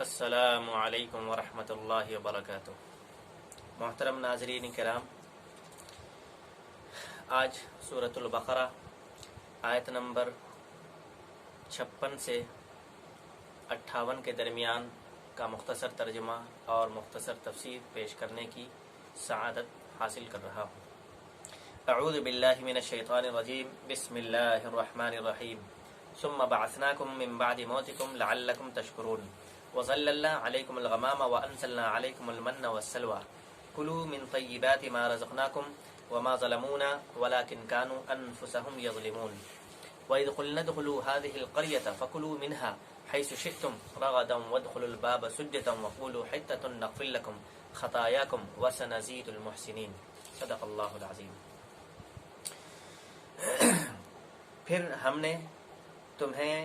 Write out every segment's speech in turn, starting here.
السلام علیکم ورحمۃ اللہ وبرکاتہ۔ محترم ناظرین کرام، آج سورۃ البقرہ آیت نمبر 56 سے 58 کے درمیان کا مختصر ترجمہ اور مختصر تفسیر پیش کرنے کی سعادت حاصل کر رہا ہوں۔ اعوذ باللہ من الشیطان الرجیم، بسم اللہ الرحمن الرحیم۔ ثم بعثناکم من بعد موتکم لعلکم تشکرون وظللنا علیکم الغمام وانزلنا علیکم المن والسلوى کلوا من طیبات ما رزقناکم وما ظلمونا ولكن كانوا انفسهم يظلمون وإذ قلنا ادخلوا هذه القرية فكلوا منها حيث شئتم رغدا وادخلوا الباب سجدا وقولوا حطة نغفر لكم خطاياكم وسنزيد المحسنين۔ صدق اللہ العظیم۔ پھر ہم نے تمہیں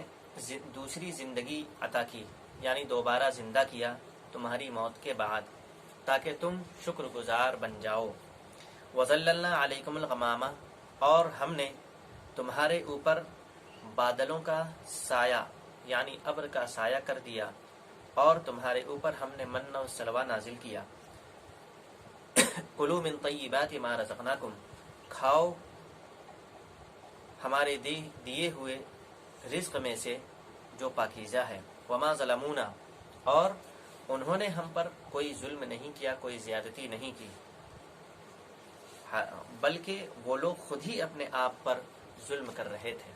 دوسری زندگی عطا کی، یعنی دوبارہ زندہ کیا تمہاری موت کے بعد، تاکہ تم شکر گزار بن جاؤ۔ وَظَلَّلْنَا عَلَيْكُمُ الْغَمَامَ، اور ہم نے تمہارے اوپر بادلوں کا سایہ یعنی ابر کا سایہ کر دیا، اور تمہارے اوپر ہم نے من و سلوہ نازل کیا۔ کلوا من طیبات ما رزقناکم، کھاؤ ہمارے دیے ہوئے رزق میں سے جو پاکیزہ ہے۔ وما ظلمونا، اور انہوں نے ہم پر کوئی ظلم نہیں کیا، کوئی زیادتی نہیں کی، بلکہ وہ لوگ خود ہی اپنے آپ پر ظلم کر رہے تھے۔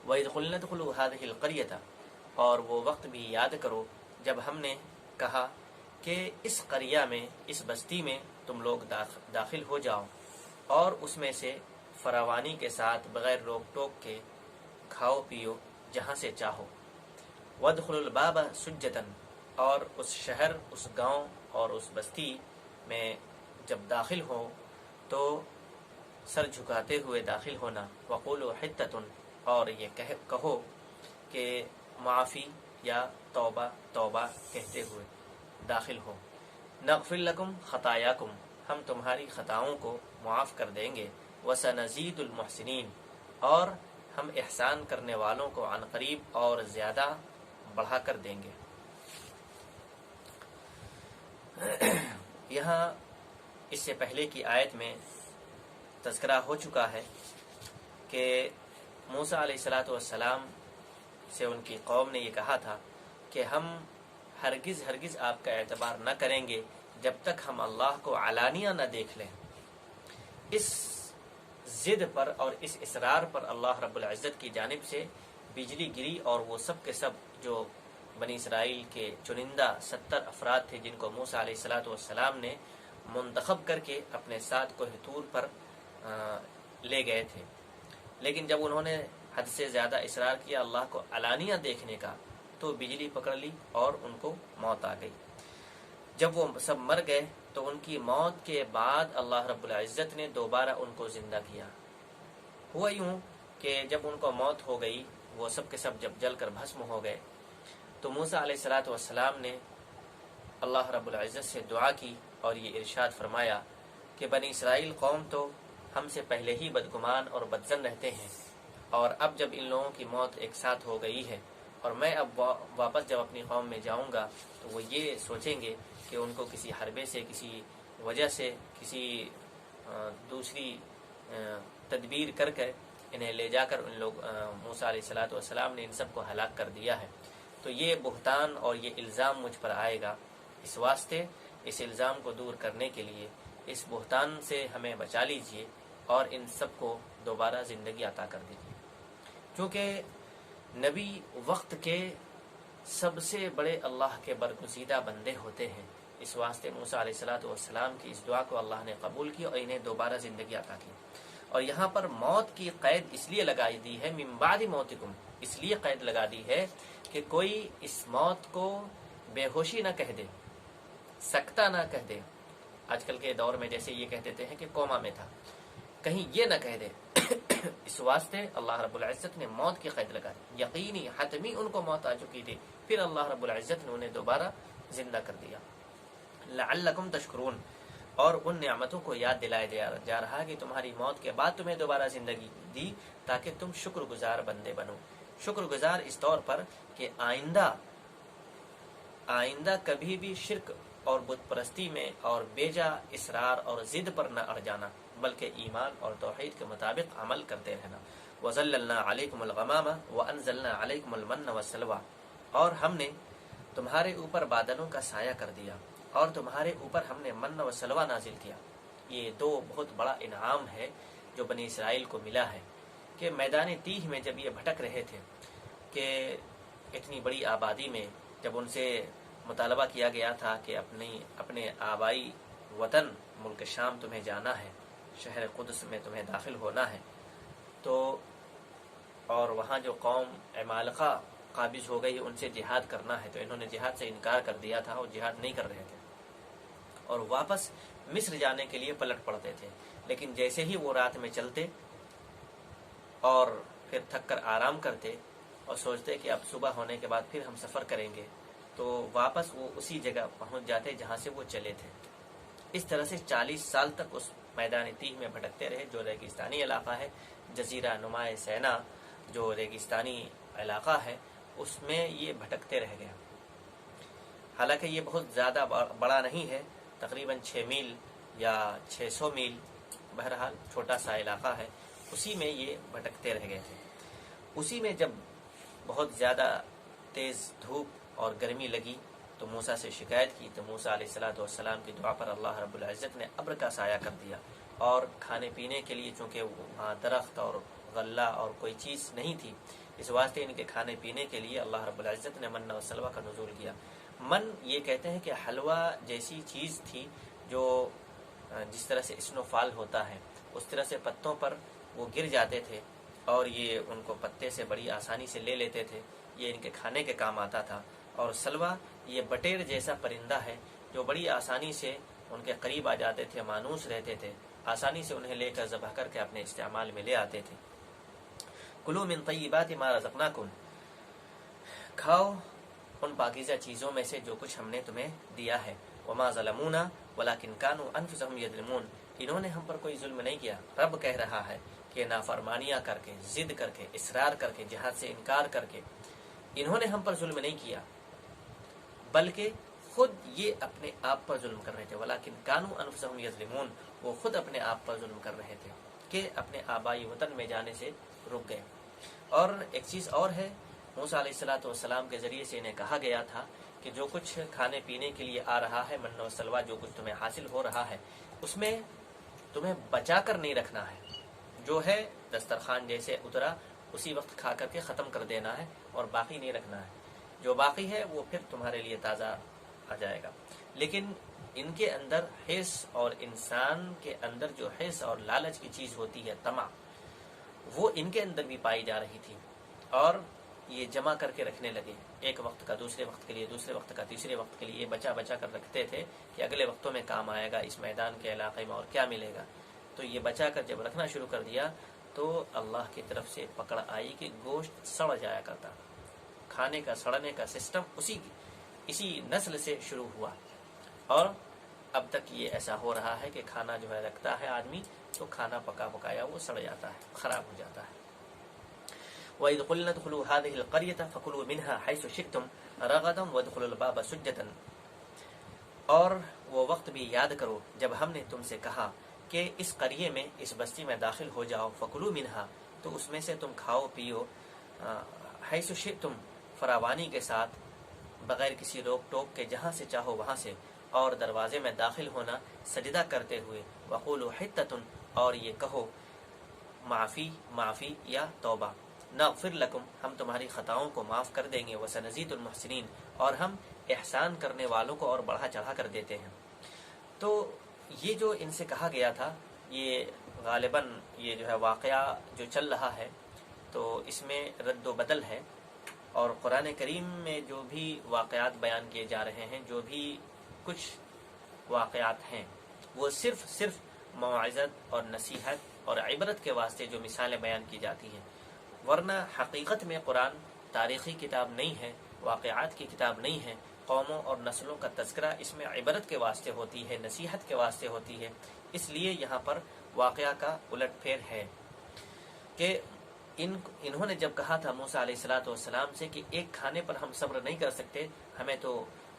وَإِذْ قُلْنَا ادْخُلُوا هَٰذِهِ الْقَرْيَةَ، اور وہ وقت بھی یاد کرو جب ہم نے کہا کہ اس قریہ میں، اس بستی میں تم لوگ داخل ہو جاؤ، اور اس میں سے فراوانی کے ساتھ بغیر روک ٹوک کے کھاؤ پیو جہاں سے چاہو۔ وَادْخُلُوا الْبَابَ سُجَّدًا، اور اس شہر، اس گاؤں اور اس بستی میں جب داخل ہو تو سر جھکاتے ہوئے داخل ہونا۔ وَقُولُوا حِطَّةٌ، اور یہ کہو کہ معافی یا توبہ توبہ کہتے ہوئے داخل ہو۔ نغفر لکم خطایاکم، ہم تمہاری خطاؤں کو معاف کر دیں گے۔ وسنزید المحسنین، اور ہم احسان کرنے والوں کو عن قریب اور زیادہ بڑھا کر دیں گے۔ یہاں اس سے پہلے کی آیت میں تذکرہ ہو چکا ہے کہ موسیٰ علیہ الصلاۃ والسلام سے ان کی قوم نے یہ کہا تھا کہ ہم ہرگز آپ کا اعتبار نہ کریں گے جب تک ہم اللہ کو علانیہ نہ دیکھ لیں۔ اس ضد پر اور اس اصرار پر اللہ رب العزت کی جانب سے بجلی گری، اور وہ سب کے سب جو بنی اسرائیل کے چنندہ 70 افراد تھے جن کو موسیٰ علیہ الصلاۃ والسلام نے منتخب کر کے اپنے ساتھ کوہ طور پر لے گئے تھے، لیکن جب انہوں نے حد سے زیادہ اصرار کیا اللہ کو علانیہ دیکھنے کا تو بجلی پکڑ لی اور ان کو موت آ گئی۔ جب وہ سب مر گئے تو ان کی موت کے بعد اللہ رب العزت نے دوبارہ ان کو زندہ کیا۔ ہوا یوں کہ جب ان کو موت ہو گئی، وہ سب کے سب جب جل کر بھسم ہو گئے، تو موسیٰ علیہ الصلاۃ والسلام نے اللہ رب العزت سے دعا کی اور یہ ارشاد فرمایا کہ بنی اسرائیل قوم تو ہم سے پہلے ہی بدگمان اور بدظن رہتے ہیں، اور اب جب ان لوگوں کی موت ایک ساتھ ہو گئی ہے اور میں اب واپس جب اپنی قوم میں جاؤں گا تو وہ یہ سوچیں گے کہ ان کو کسی حربے سے، کسی وجہ سے، کسی دوسری تدبیر کر کے انہیں لے جا کر ان لوگ موسیٰ علیہ الصلاۃ والسلام نے ان سب کو ہلاک کر دیا ہے، تو یہ بہتان اور یہ الزام مجھ پر آئے گا۔ اس واسطے اس الزام کو دور کرنے کے لیے اس بہتان سے ہمیں بچا لیجئے اور ان سب کو دوبارہ زندگی عطا کر دیجئے۔ کیونکہ نبی وقت کے سب سے بڑے اللہ کے برگزیدہ بندے ہوتے ہیں، اس واسطے موسیٰ علیہ الصلاۃ والسلام کی اس دعا کو اللہ نے قبول کی اور انہیں دوبارہ زندگی عطا کی۔ اور یہاں پر موت کی قید اس لیے لگائی دی ہے، من بعد موتکم، اس لیے قید لگا دی ہے کہ کوئی اس موت کو بے ہوشی نہ کہہ دے، سکتہ نہ کہہ دے۔ آج کل کے دور میں جیسے یہ کہہ دیتے ہیں کہ کوما میں تھا، کہیں یہ نہ کہہ دے۔ اس واسطے اللہ رب العزت نے موت کی قید لگا دی، یقینی حتمی ان کو موت آ چکی تھی، پھر اللہ رب العزت نے انہیں دوبارہ زندہ کر دیا۔ لعلکم تشکرون، اور ان نعمتوں کو یاد دلایا جا رہا کہ تمہاری موت کے بعد تمہیں دوبارہ زندگی دی تاکہ تم شکر گزار بندے بنو۔ شکر گزار اس طور پر کہ آئندہ آئندہ کبھی بھی شرک اور بت پرستی میں اور بیجا اصرار اور ضد پر نہ اڑ جانا، بلکہ ایمان اور توحید کے مطابق عمل کرتے رہنا۔ وَظَلَّلْنَا عَلَيْكُمُ الْغَمَامَ وَأَنزَلْنَا عَلَيْكُمُ الْمَنَّ وَالسَّلْوَىٰ، اور ہم نے تمہارے اوپر بادلوں کا سایہ کر دیا اور تمہارے اوپر ہم نے من و سلوہ نازل کیا۔ یہ دو بہت بڑا انعام ہے جو بنی اسرائیل کو ملا ہے کہ میدان تیہ میں جب یہ بھٹک رہے تھے کہ اتنی بڑی آبادی میں جب ان سے مطالبہ کیا گیا تھا کہ اپنے آبائی وطن ملک شام تمہیں جانا ہے، شہر قدس میں تمہیں داخل ہونا ہے، تو اور وہاں جو قوم عمالقہ قابض ہو گئی ان سے جہاد کرنا ہے، تو انہوں نے جہاد سے انکار کر دیا تھا اور جہاد نہیں کر رہے تھے اور واپس مصر جانے کے لیے پلٹ پڑتے تھے۔ لیکن جیسے ہی وہ رات میں چلتے اور پھر تھک کر آرام کرتے اور سوچتے کہ اب صبح ہونے کے بعد پھر ہم سفر کریں گے، تو واپس وہ اسی جگہ پہنچ جاتے جہاں سے وہ چلے تھے۔ اس طرح سے 40 سال تک اس میدان تیہ میں بھٹکتے رہے جو ریگستانی علاقہ ہے۔ جزیرہ نماء سینا جو ریگستانی علاقہ ہے اس میں یہ بھٹکتے رہ گئے۔ حالانکہ یہ بہت زیادہ بڑا نہیں ہے، تقریباً 6 میل یا 600 میل، بہرحال چھوٹا سا علاقہ ہے، اسی میں یہ بھٹکتے رہ گئے تھے۔ اسی میں جب بہت زیادہ تیز دھوپ اور گرمی لگی تو موسیٰ سے شکایت کی، تو موسیٰ علیہ السلام کی دعا پر اللہ رب العزت نے ابر کا سایہ کر دیا، اور کھانے پینے کے لیے چونکہ وہاں درخت اور غلہ اور کوئی چیز نہیں تھی، اس واسطے ان کے کھانے پینے کے لیے اللہ رب العزت نے من و سلوہ کا نزول کیا۔ من یہ کہتے ہیں کہ حلوہ جیسی چیز تھی جو جس طرح سے اسنو فال ہوتا ہے اس طرح سے پتوں پر وہ گر جاتے تھے اور یہ ان کو پتے سے بڑی آسانی سے لے لیتے تھے، یہ ان کے کھانے کے کام آتا تھا۔ اور سلوہ یہ بٹیر جیسا پرندہ ہے جو بڑی آسانی سے ان کے قریب آ جاتے تھے، مانوس رہتے تھے، آسانی سے انہیں لے کر ذبح کر کے اپنے استعمال میں لے آتے تھے۔ کلوا من طیبات ما رزقناکم، کھاؤ ان پاکیزہ چیزوں میں سے جو کچھ ہم نے تمہیں دیا ہے۔ وما ظلمونا ولکن کانوا انفسهم یظلمون، انہوں نے ہم پر کوئی ظلم نہیں کیا۔ رب کہہ رہا ہے کہ نافرمانیاں کر کے، ضد کر کے، اصرار کر کے، جہاد سے انکار کر کے انہوں نے ہم پر ظلم نہیں کیا، بلکہ خود یہ اپنے آپ پر ظلم کر رہے تھے۔ ولیکن کانوا انفسهم یظلمون، وہ خود اپنے آپ پر ظلم کر رہے تھے کہ اپنے آبائی وطن میں جانے سے رک گئے۔ اور ایک چیز اور ہے، موسیٰ علیہ السلام کے ذریعے سے انہیں کہا گیا تھا کہ جو کچھ کھانے پینے کے لیے آ رہا ہے، من و سلوہ جو کچھ تمہیں حاصل ہو رہا ہے، اس میں تمہیں بچا کر نہیں رکھنا ہے، جو ہے دسترخوان جیسے اترا اسی وقت کھا کر کے ختم کر دینا ہے اور باقی نہیں رکھنا ہے، جو باقی ہے وہ پھر تمہارے لیے تازہ آ جائے گا۔ لیکن ان کے اندر حرص، اور انسان کے اندر جو حرص اور لالچ کی چیز ہوتی ہے، طمع، وہ ان کے اندر بھی پائی جا رہی تھی، اور یہ جمع کر کے رکھنے لگے، ایک وقت کا دوسرے وقت کے لیے، دوسرے وقت کا تیسرے وقت کے لیے، یہ بچا بچا کر رکھتے تھے کہ اگلے وقتوں میں کام آئے گا، اس میدان کے علاقے میں اور کیا ملے گا۔ تو یہ بچا کر جب رکھنا شروع کر دیا تو اللہ کی طرف سے پکڑ آئی کہ گوشت سڑ جایا کرتا، کھانے کا سڑنے کا سسٹم اسی نسل سے شروع ہوا، اور اب تک یہ ایسا ہو رہا ہے کہ کھانا جو ہے رکھتا ہے آدمی تو کھانا پکا پکایا وہ سڑ جاتا ہے، خراب ہو جاتا ہے۔ وَإِذْ قُلْنَا ادْخُلُوا هَٰذِهِ الْقَرْيَةَ فَكُلُوا مِنْهَا حَيْثُ شِئْتُمْ رَغَدًا وَادْخُلُوا الْبَابَ سُجَّدًا، اور وہ وقت بھی یاد کرو جب ہم نے تم سے کہا کہ اس قریے میں، اس بستی میں داخل ہو جاؤ، فَكُلُوا مِنْهَا، تو اس میں سے تم کھاؤ پیو، حَيْثُ شِئْتُمْ، فراوانی کے ساتھ، بغیر کسی روک ٹوک کے، جہاں سے چاہو وہاں سے، اور دروازے میں داخل ہونا سجدہ کرتے ہوئے، وَقُولُوا حِطَّةٌ، اور یہ کہو معافی، معافی یا توبہ، نغفر لکم، ہم تمہاری خطاؤں کو معاف کر دیں گے، وسنزید المحسنین، اور ہم احسان کرنے والوں کو اور بڑھا چڑھا کر دیتے ہیں۔ تو یہ جو ان سے کہا گیا تھا، یہ غالباً یہ جو ہے واقعہ جو چل رہا ہے تو اس میں رد و بدل ہے، اور قرآن کریم میں جو بھی واقعات بیان کیے جا رہے ہیں، جو بھی کچھ واقعات ہیں، وہ صرف موعظت اور نصیحت اور عبرت کے واسطے جو مثالیں بیان کی جاتی ہیں، ورنہ حقیقت میں قرآن تاریخی کتاب نہیں ہے، واقعات کی کتاب نہیں ہے۔ قوموں اور نسلوں کا تذکرہ اس میں عبرت کے واسطے ہوتی ہے، نصیحت کے واسطے ہوتی ہے۔ اس لیے یہاں پر واقعہ کا الٹ پھیر ہے کہ انہوں نے جب کہا تھا موسیٰ علیہ السلام سے کہ ایک کھانے پر ہم صبر نہیں کر سکتے، ہمیں تو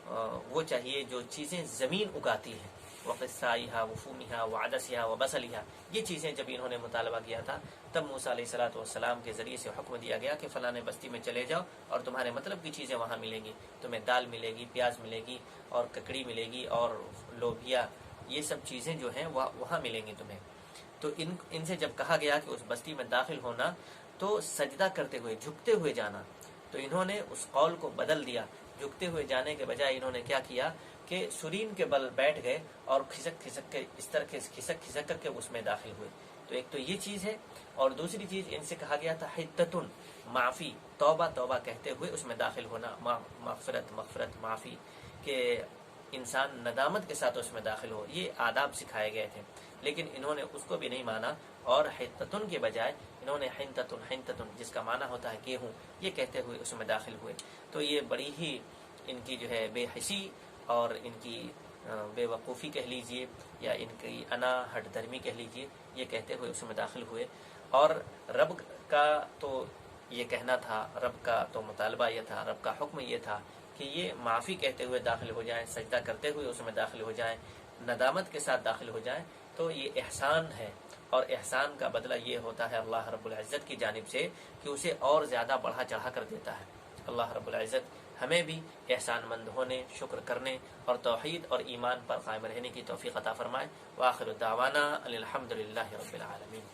وہ چاہیے جو چیزیں زمین اگاتی ہیں، وقصائها وفومها وعدسها وبصلها، یہ چیزیں جب انہوں نے مطالبہ کیا تھا تب موسیٰ علیہ السلام کے ذریعے سے حکم دیا گیا کہ فلاں بستی میں چلے جاؤ اور تمہارے مطلب کی چیزیں وہاں ملیں گی، تمہیں دال ملے گی، پیاز ملے گی اور ککڑی ملے گی اور لوبیا، یہ سب چیزیں جو ہیں وہاں ملیں گی تمہیں۔ تو ان سے جب کہا گیا کہ اس بستی میں داخل ہونا تو سجدہ کرتے ہوئے، جھکتے ہوئے جانا، تو انہوں نے اس قول کو بدل دیا، جھکتے ہوئے جانے کے بجائے انہوں نے کیا کیا کہ سرین کے بل بیٹھ گئے اور کھسک کھسک کے اس طرح کھسک کھسک کر کے اس میں داخل ہوئے۔ تو ایک تو یہ چیز ہے، اور دوسری چیز ان سے کہا گیا تھا حتتن، معافی، توبہ توبہ کہتے ہوئے اس میں داخل ہونا، مغفرت مغفرت معافی، کہ انسان ندامت کے ساتھ اس میں داخل ہو، یہ آداب سکھائے گئے تھے، لیکن انہوں نے اس کو بھی نہیں مانا اور حتتن کے بجائے انہوں نے حنتتن، حنتتن جس کا معنی ہوتا ہے گیہوں، یہ کہتے ہوئے اس میں داخل ہوئے۔ تو یہ بڑی ہی ان کی جو ہے بے حسی اور ان کی بے وقوفی کہہ لیجئے یا ان کی انا ہٹ دھرمی کہہ لیجئے، یہ کہتے ہوئے اس میں داخل ہوئے۔ اور رب کا تو یہ کہنا تھا، رب کا تو مطالبہ یہ تھا، رب کا حکم یہ تھا کہ یہ معافی کہتے ہوئے داخل ہو جائیں، سجدہ کرتے ہوئے اس میں داخل ہو جائیں، ندامت کے ساتھ داخل ہو جائیں، تو یہ احسان ہے، اور احسان کا بدلہ یہ ہوتا ہے اللہ رب العزت کی جانب سے کہ اسے اور زیادہ بڑھا چڑھا کر دیتا ہے۔ اللہ رب العزت ہمیں بھی احسان مند ہونے، شکر کرنے اور توحید اور ایمان پر قائم رہنے کی توفیق عطا فرمائے۔ وآخر دعوانا الحمد للہ رب العالمین۔